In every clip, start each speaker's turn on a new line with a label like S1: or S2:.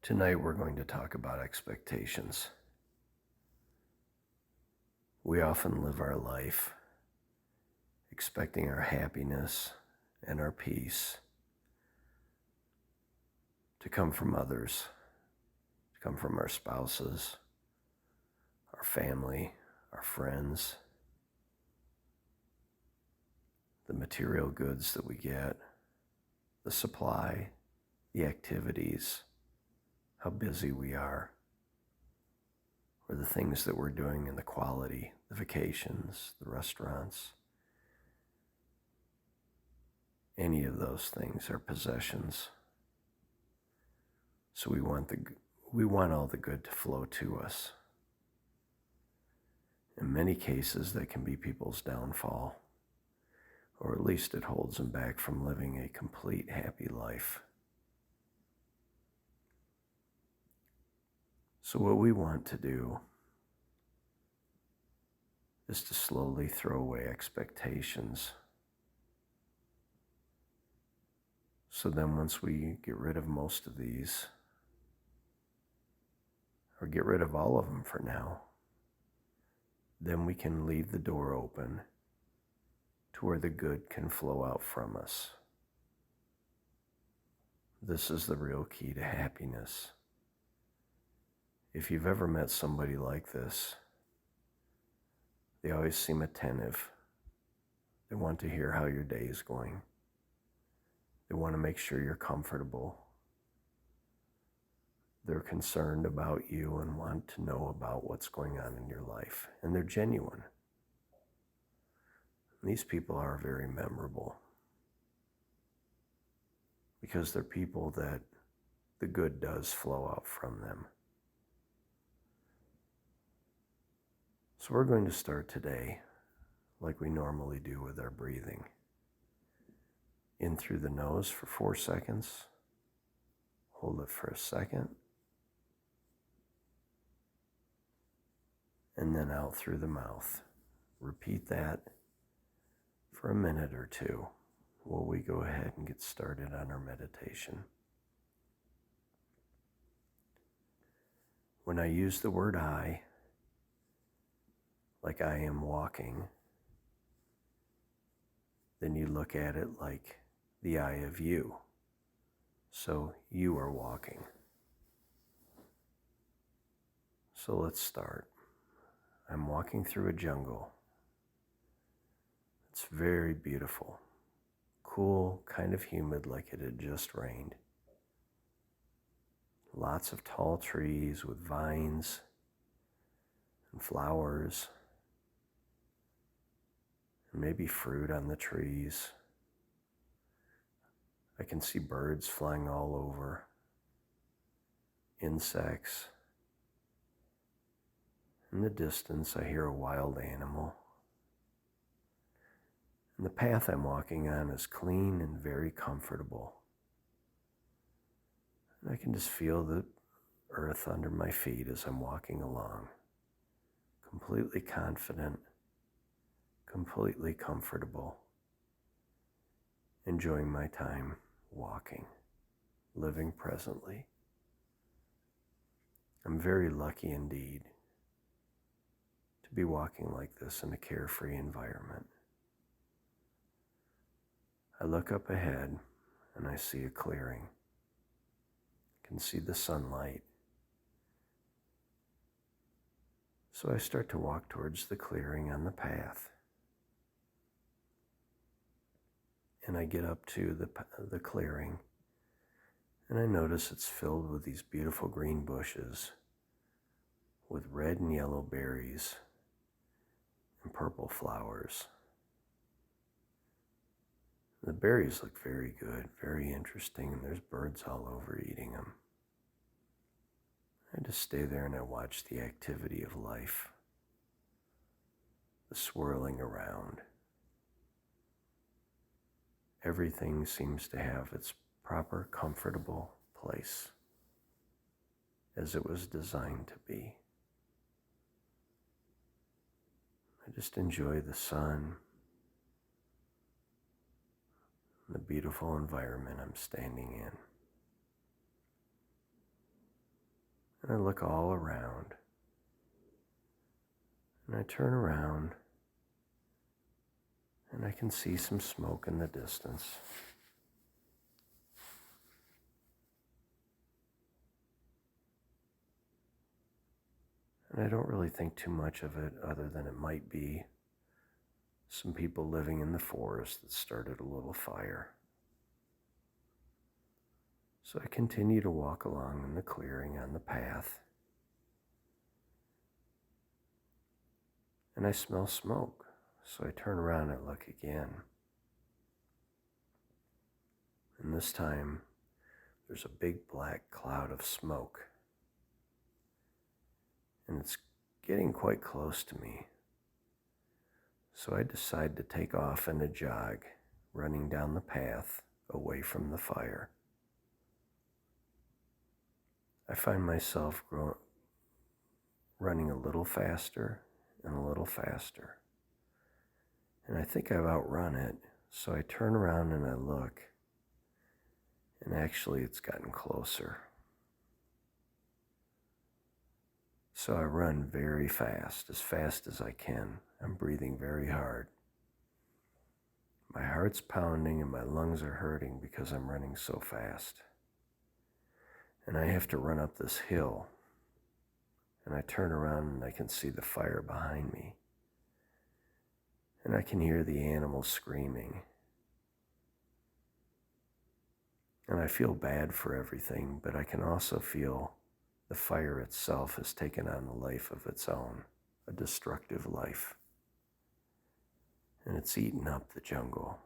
S1: Tonight we're going to talk about expectations. We often live our life expecting our happiness and our peace to come from others, to come from our spouses, our family, our friends, the material goods that we get, the supply, the activities, how busy we are, or the things that we're doing and the quality, the vacations, the restaurants. Any of those things are possessions. So we want all the good to flow to us. In many cases, that can be people's downfall, or at least it holds them back from living a complete happy life. So what we want to do is to slowly throw away expectations. So then once we get rid of most of these, or get rid of all of them for now, then we can leave the door open to where the good can flow out from us. This is the real key to happiness. If you've ever met somebody like this, they always seem attentive. They want to hear how your day is going. They want to make sure you're comfortable. They're concerned about you and want to know about what's going on in your life. And they're genuine. These people are very memorable because they're people that the good does flow out from them. So we're going to start today like we normally do with our breathing. In through the nose for 4 seconds. Hold it for a second. And then out through the mouth. Repeat that for a minute or two while we go ahead and get started on our meditation. When I use the word I, like I am walking, then you look at it like the eye of you. So you are walking. So let's start. I'm walking through a jungle. It's very beautiful. Cool, kind of humid like it had just rained. Lots of tall trees with vines and flowers. And maybe fruit on the trees. I can see birds flying all over, insects. In the distance, I hear a wild animal. And the path I'm walking on is clean and very comfortable. And I can just feel the earth under my feet as I'm walking along, completely confident, completely comfortable, enjoying my time walking, living presently. I'm very lucky indeed to be walking like this in a carefree environment. I look up ahead and I see a clearing. I can see the sunlight. So I start to walk towards the clearing on the path. And I get up to the clearing, and I notice it's filled with these beautiful green bushes with red and yellow berries and purple flowers. The berries look very good, very interesting, and there's birds all over eating them. I just stay there and I watch the activity of life, the swirling around. Everything seems to have its proper, comfortable place as it was designed to be. I just enjoy the sun, the beautiful environment I'm standing in. And I look all around. And I turn around and I can see some smoke in the distance. And I don't really think too much of it other than it might be some people living in the forest that started a little fire. So I continue to walk along in the clearing on the path. And I smell smoke. So I turn around and look again. And this time, there's a big black cloud of smoke. And it's getting quite close to me. So I decide to take off in a jog, running down the path away from the fire. I find myself running a little faster and a little faster. And I think I've outrun it, so I turn around and I look, and actually it's gotten closer. So I run very fast as I can. I'm breathing very hard. My heart's pounding and my lungs are hurting because I'm running so fast. And I have to run up this hill. And I turn around and I can see the fire behind me. And I can hear the animals screaming. And I feel bad for everything, but I can also feel the fire itself has taken on a life of its own, a destructive life. And it's eaten up the jungle.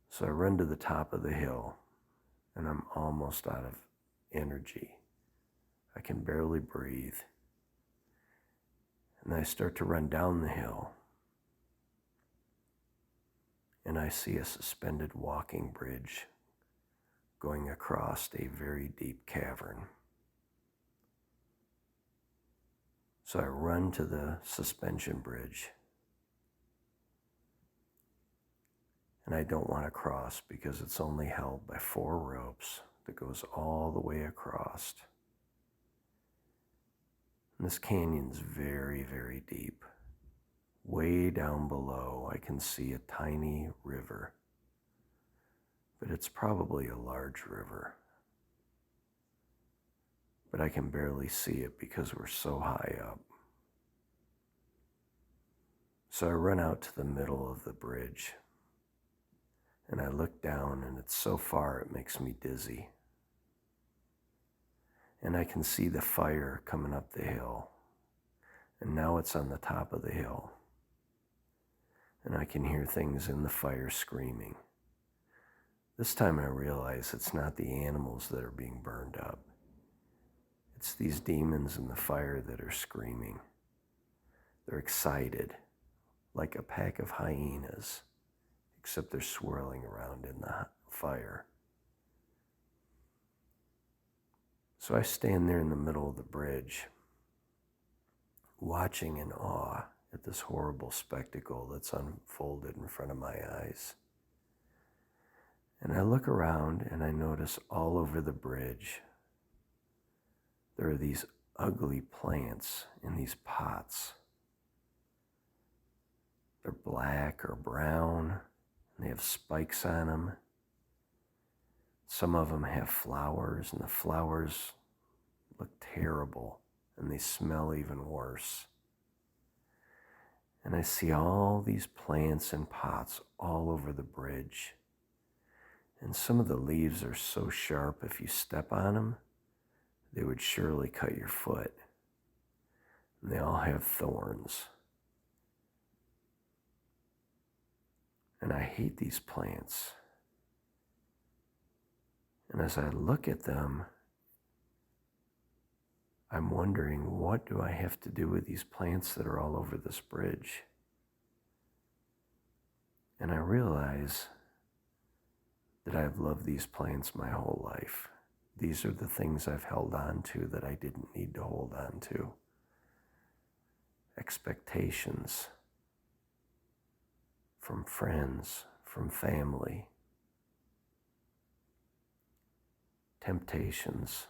S1: So I run to the top of the hill, and I'm almost out of energy. I can barely breathe. And I start to run down the hill, and I see a suspended walking bridge going across a very deep cavern. So I run to the suspension bridge, and I don't want to cross because it's only held by 4 ropes that goes all the way across. And this canyon's very, very deep. Way down below, I can see a tiny river, but it's probably a large river. But I can barely see it because we're so high up. So I run out to the middle of the bridge, and I look down, and it's so far it makes me dizzy. And I can see the fire coming up the hill, and now it's on the top of the hill. And I can hear things in the fire screaming. This time I realize it's not the animals that are being burned up. It's these demons in the fire that are screaming. They're excited, like a pack of hyenas, except they're swirling around in the fire. So I stand there in the middle of the bridge, watching in awe at this horrible spectacle that's unfolded in front of my eyes. And I look around and I notice all over the bridge there are these ugly plants in these pots. They're black or brown, and they have spikes on them. Some of them have flowers, and the flowers look terrible, and they smell even worse. And I see all these plants and pots all over the bridge. And some of the leaves are so sharp, if you step on them, they would surely cut your foot. And they all have thorns. And I hate these plants. And as I look at them, I'm wondering, what do I have to do with these plants that are all over this bridge? And I realize that I've loved these plants my whole life. These are the things I've held on to that I didn't need to hold on to. Expectations from friends, from family. Temptations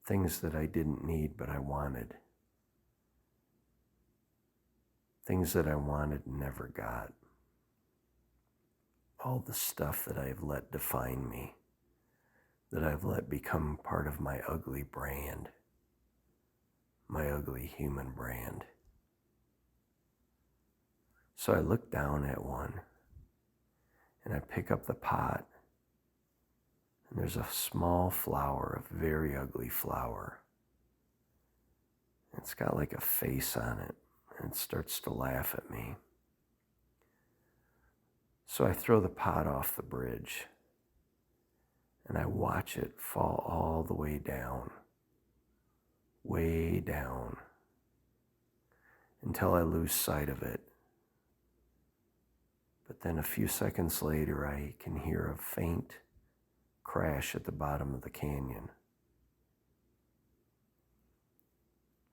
S1: things that I didn't need but I wanted, things that I wanted and never got, all the stuff that I've let define me, that I've let become part of my ugly brand, my ugly human brand. So I look down at one and I pick up the pot, and there's a small flower, a very ugly flower. It's got like a face on it, and it starts to laugh at me. So I throw the pot off the bridge, and I watch it fall all the way down, until I lose sight of it. But then a few seconds later, I can hear a faint crash at the bottom of the canyon.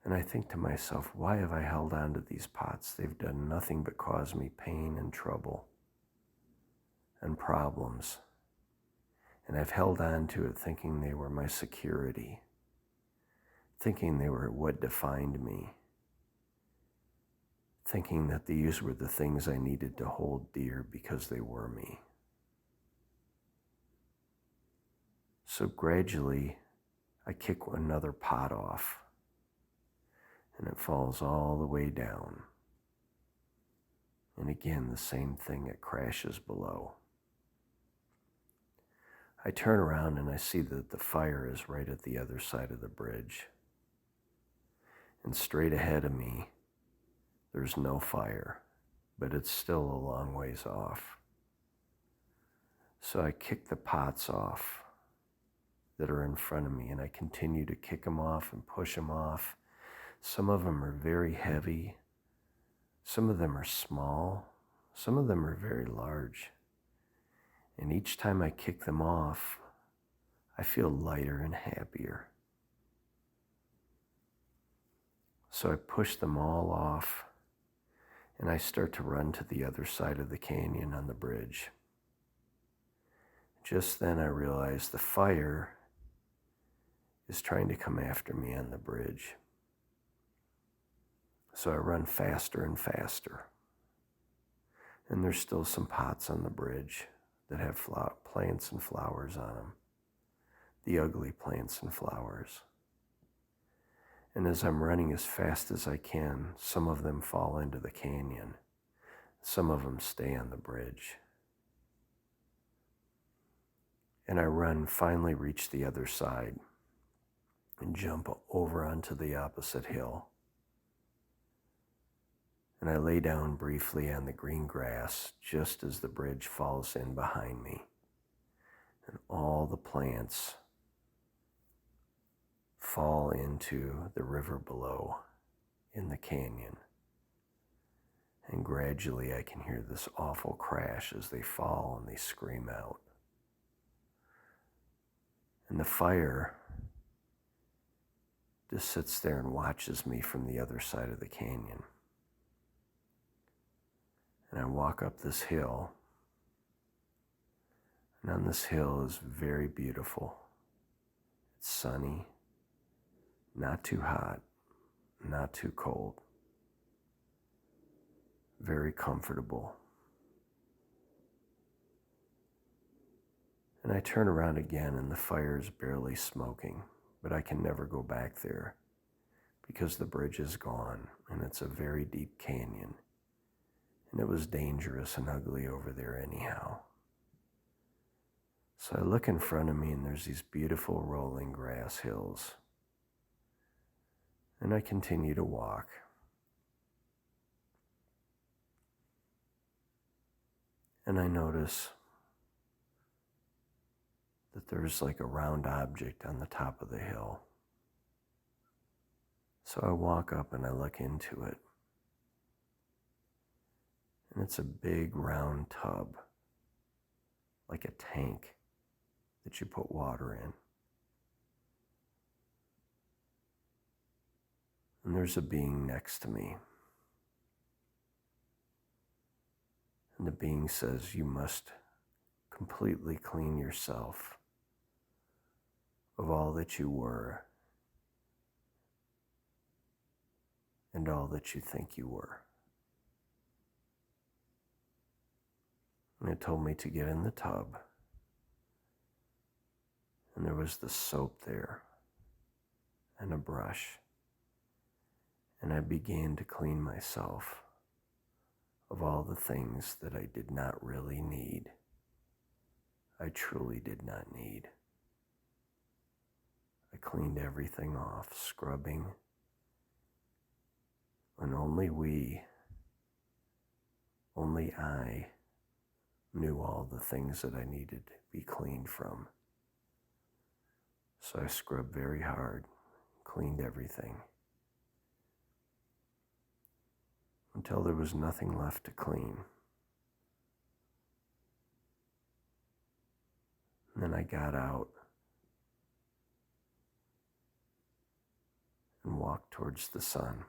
S1: And I think to myself, why have I held on to these pots? They've done nothing but cause me pain and trouble and problems. And I've held on to it thinking they were my security, thinking they were what defined me, thinking that these were the things I needed to hold dear because they were me. So gradually, I kick another pot off, and it falls all the way down. And again, the same thing, it crashes below. I turn around and I see that the fire is right at the other side of the bridge. And straight ahead of me, there's no fire, but it's still a long ways off. So I kick the pots off that are in front of me, and I continue to kick them off and push them off. Some of them are very heavy. Some of them are small. Some of them are very large. And each time I kick them off, I feel lighter and happier. So I push them all off, and I start to run to the other side of the canyon on the bridge. Just then I realize the fire is trying to come after me on the bridge. So I run faster and faster. And there's still some pots on the bridge that have plants and flowers on them. The ugly plants and flowers. And as I'm running as fast as I can, some of them fall into the canyon. Some of them stay on the bridge. And I finally reach the other side and jump over onto the opposite hill. And I lay down briefly on the green grass just as the bridge falls in behind me. And all the plants fall into the river below in the canyon. And gradually I can hear this awful crash as they fall and they scream out. And the fire just sits there and watches me from the other side of the canyon. And I walk up this hill, and on this hill is very beautiful. It's sunny, not too hot, not too cold, very comfortable. And I turn around again and the fire is barely smoking, but I can never go back there because the bridge is gone and it's a very deep canyon. And it was dangerous and ugly over there anyhow. So I look in front of me and there's these beautiful rolling grass hills. And I continue to walk. And I notice that there's like a round object on the top of the hill. So I walk up and I look into it. And it's a big round tub, like a tank that you put water in. And there's a being next to me. And the being says, you must completely clean yourself of all that you were and all that you think you were. And it told me to get in the tub, and there was the soap there and a brush, and I began to clean myself of all the things that I did not really need. I truly did not need. I cleaned everything off, scrubbing, and only I knew all the things that I needed to be cleaned from. So I scrubbed very hard, cleaned everything, until there was nothing left to clean. And then I got out and walked towards the sun.